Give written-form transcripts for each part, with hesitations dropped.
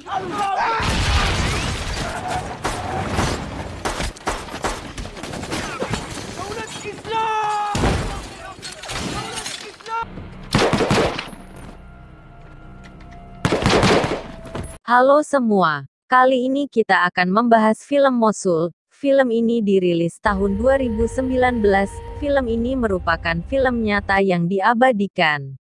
Halo semua, kali ini kita akan membahas film Mosul. Film ini dirilis tahun 2019. Film ini merupakan film nyata yang diabadikan.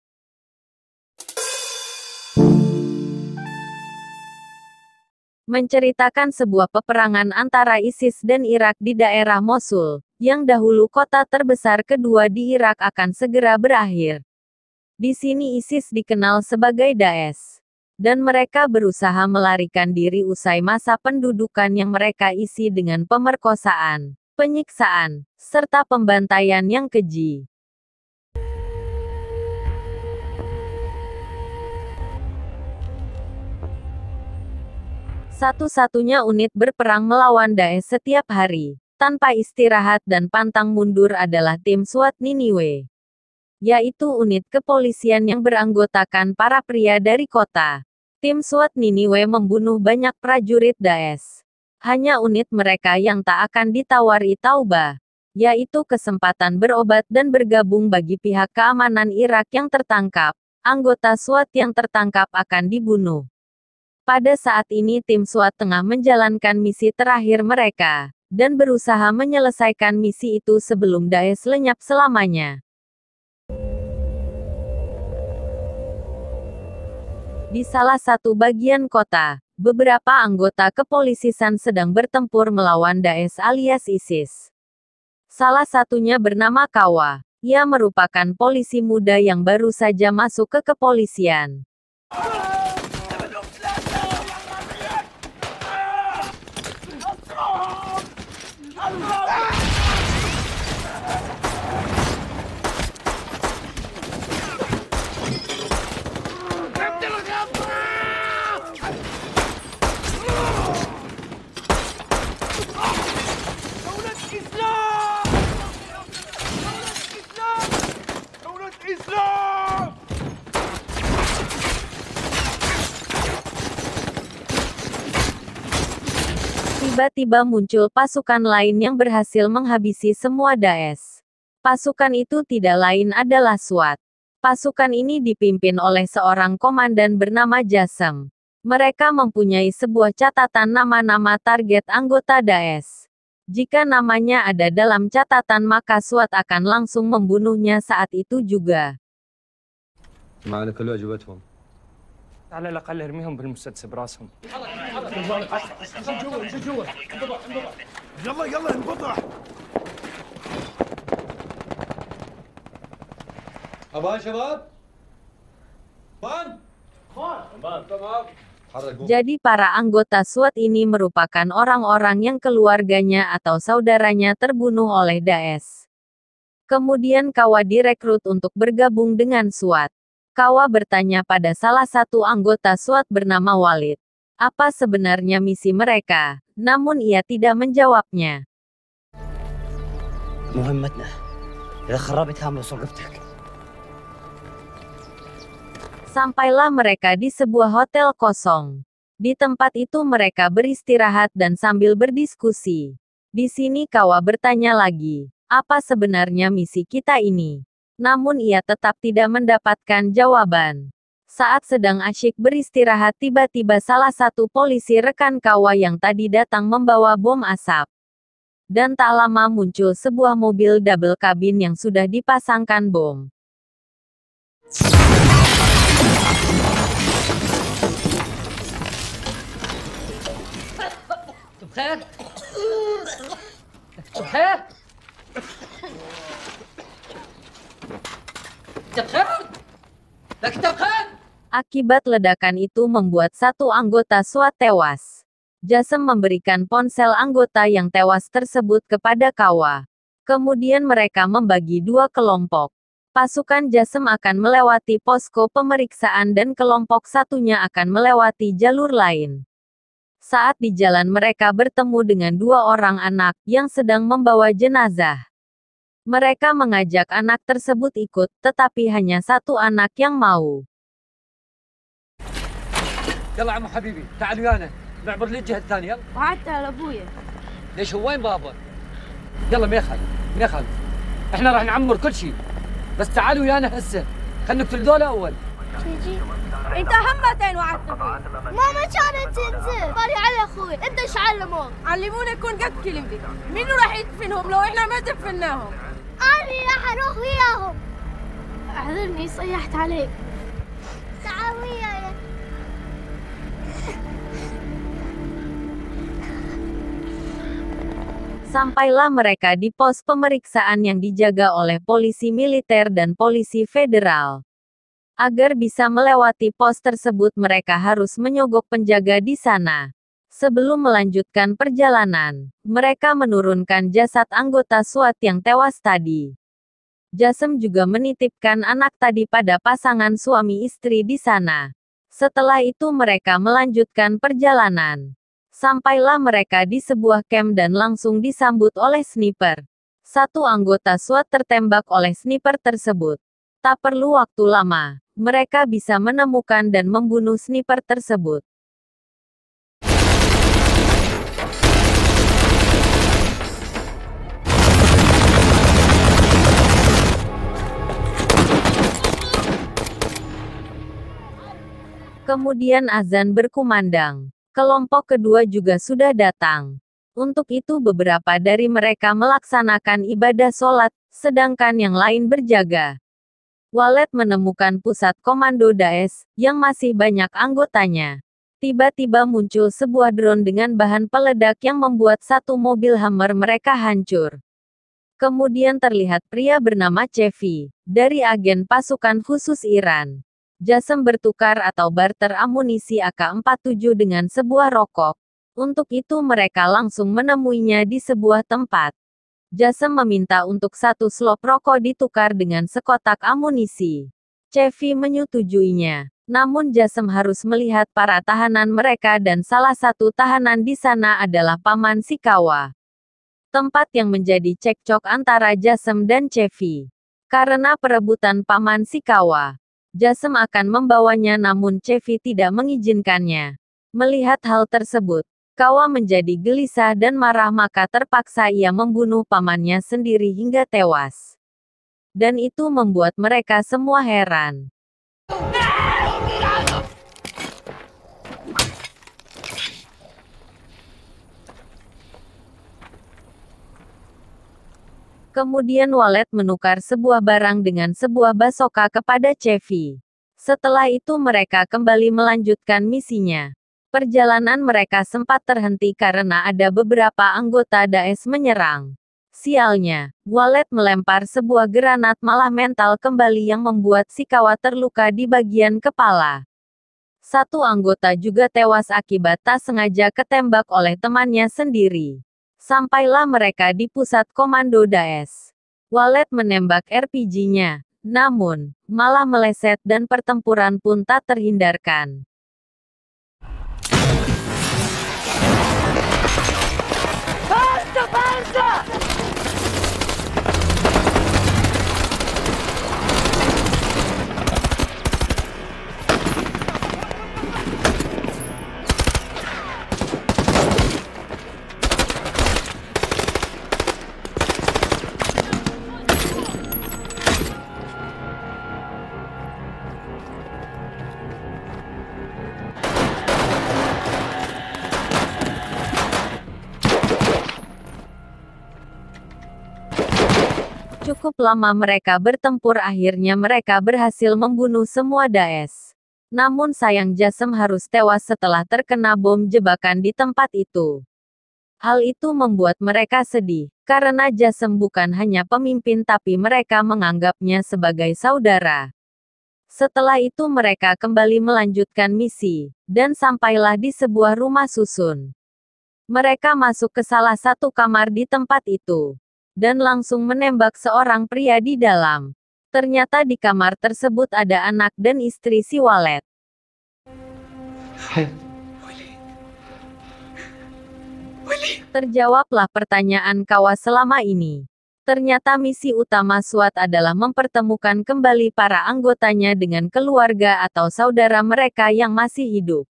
Menceritakan sebuah peperangan antara ISIS dan Irak di daerah Mosul, yang dahulu kota terbesar kedua di Irak akan segera berakhir. Di sini ISIS dikenal sebagai Daesh. Dan mereka berusaha melarikan diri usai masa pendudukan yang mereka isi dengan pemerkosaan, penyiksaan, serta pembantaian yang keji. Satu-satunya unit berperang melawan Daesh setiap hari, tanpa istirahat dan pantang mundur adalah tim SWAT Niniwe. Yaitu unit kepolisian yang beranggotakan para pria dari kota. Tim SWAT Niniwe membunuh banyak prajurit Daesh. Hanya unit mereka yang tak akan ditawari taubah, yaitu kesempatan berobat dan bergabung bagi pihak keamanan Irak yang tertangkap. Anggota SWAT yang tertangkap akan dibunuh. Pada saat ini tim SWAT tengah menjalankan misi terakhir mereka, dan berusaha menyelesaikan misi itu sebelum Daesh lenyap selamanya. Di salah satu bagian kota, beberapa anggota kepolisian sedang bertempur melawan Daesh alias ISIS. Salah satunya bernama Kawa. Ia merupakan polisi muda yang baru saja masuk ke kepolisian. Tiba-tiba muncul pasukan lain yang berhasil menghabisi semua Daesh. Pasukan itu tidak lain adalah SWAT. Pasukan ini dipimpin oleh seorang komandan bernama Jasem. Mereka mempunyai sebuah catatan nama-nama target anggota Daesh. Jika namanya ada dalam catatan maka SWAT akan langsung membunuhnya saat itu juga. على الأقل ارميهم بالمسدس براسهم. جوا يلا انبطح. أبان شباب؟ تمام. Jadi para anggota SWAT ini merupakan orang-orang yang keluarganya atau saudaranya terbunuh oleh Daesh. Kemudian Kawa direkrut untuk bergabung dengan SWAT. Kawa bertanya pada salah satu anggota SWAT bernama Walid. Apa sebenarnya misi mereka? Namun ia tidak menjawabnya. مهمتنا إذا خربت هامل وقفتك. Sampailah mereka di sebuah hotel kosong. Di tempat itu mereka beristirahat dan sambil berdiskusi. Di sini Kawa bertanya lagi, apa sebenarnya misi kita ini? Namun ia tetap tidak mendapatkan jawaban. Saat sedang asyik beristirahat tiba-tiba salah satu polisi rekan Kawa yang tadi datang membawa bom asap. Dan tak lama muncul sebuah mobil double kabin yang sudah dipasangkan bom. Akibat ledakan itu membuat satu anggota SWAT tewas. Jasem memberikan ponsel anggota yang tewas tersebut kepada Kawa. Kemudian mereka membagi dua kelompok. Pasukan Jasem akan melewati posko pemeriksaan dan kelompok satunya akan melewati jalur lain. Saat di jalan mereka bertemu dengan dua orang anak yang sedang membawa jenazah. Mereka mengajak anak tersebut ikut, tetapi hanya satu anak yang mau. يلا عمو حبيبي تعال ويانا نعبر للجهة الثانية. يلا. وحتى لابويا. ليش هو وين بابا؟ يلا ما يخالف ما يخالف. احنا راح نعمر كل شيء. بس تعال ويانا هسه. خلينا نقتل ذولا اول. تجي. انت همتين وعدت فيه. ماما كانت تنزل. طاري على اخوي، انت ايش علموك؟ علمونا يكون قد كلمتي. منو راح يدفنهم لو احنا ما دفناهم؟ انا راح اروح وياهم. اعذرني صيحت عليك. تعال وياي. Sampailah mereka di pos pemeriksaan yang dijaga oleh polisi militer dan polisi federal. Agar bisa melewati pos tersebut mereka harus menyogok penjaga di sana. Sebelum melanjutkan perjalanan, mereka menurunkan jasad anggota SWAT yang tewas tadi. Jasem juga menitipkan anak tadi pada pasangan suami istri di sana. Setelah itu mereka melanjutkan perjalanan. Sampailah mereka di sebuah camp dan langsung disambut oleh sniper. Satu anggota SWAT tertembak oleh sniper tersebut. Tak perlu waktu lama, mereka bisa menemukan dan membunuh sniper tersebut. Kemudian azan berkumandang. Kelompok kedua juga sudah datang. Untuk itu beberapa dari mereka melaksanakan ibadah sholat, sedangkan yang lain berjaga. Walid menemukan pusat komando Daesh, yang masih banyak anggotanya. Tiba-tiba muncul sebuah drone dengan bahan peledak yang membuat satu mobil Hummer mereka hancur. Kemudian terlihat pria bernama Chevy, dari agen pasukan khusus Iran. Jasem bertukar atau barter amunisi AK-47 dengan sebuah rokok. Untuk itu mereka langsung menemuinya di sebuah tempat. Jasem meminta untuk satu slop rokok ditukar dengan sekotak amunisi. Chevy menyetujuinya. Namun Jasem harus melihat para tahanan mereka dan salah satu tahanan di sana adalah Paman Sikawa. Tempat yang menjadi cekcok antara Jasem dan Chevy. Karena perebutan Paman Sikawa. Jasem akan membawanya namun Chevy tidak mengizinkannya. Melihat hal tersebut, Kawa menjadi gelisah dan marah maka terpaksa ia membunuh pamannya sendiri hingga tewas. Dan itu membuat mereka semua heran. Kemudian Walid menukar sebuah barang dengan sebuah basoka kepada Chevy. Setelah itu mereka kembali melanjutkan misinya. Perjalanan mereka sempat terhenti karena ada beberapa anggota Daesh menyerang. Sialnya, Walid melempar sebuah granat malah mental kembali yang membuat Sikawa terluka di bagian kepala. Satu anggota juga tewas akibat tak sengaja ketembak oleh temannya sendiri. Sampailah mereka di pusat komando Daesh. Walid menembak RPG-nya, namun, malah meleset dan pertempuran pun tak terhindarkan. Cukup lama mereka bertempur akhirnya mereka berhasil membunuh semua Daesh. Namun sayang Jasem harus tewas setelah terkena bom jebakan di tempat itu. Hal itu membuat mereka sedih, karena Jasem bukan hanya pemimpin tapi mereka menganggapnya sebagai saudara. Setelah itu mereka kembali melanjutkan misi, dan sampailah di sebuah rumah susun. Mereka masuk ke salah satu kamar di tempat itu. Dan langsung menembak seorang pria di dalam. Ternyata di kamar tersebut ada anak dan istri si Walid. Terjawablah pertanyaan Kawa selama ini. Ternyata misi utama SWAT adalah mempertemukan kembali para anggotanya dengan keluarga atau saudara mereka yang masih hidup.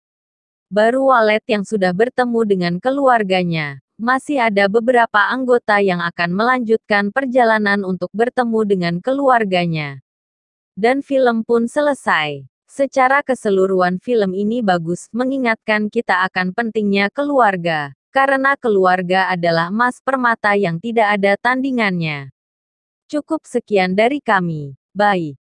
Baru Walet yang sudah bertemu dengan keluarganya. Masih ada beberapa anggota yang akan melanjutkan perjalanan untuk bertemu dengan keluarganya. Dan film pun selesai. Secara keseluruhan film ini bagus, mengingatkan kita akan pentingnya keluarga. Karena keluarga adalah emas permata yang tidak ada tandingannya. Cukup sekian dari kami. Bye.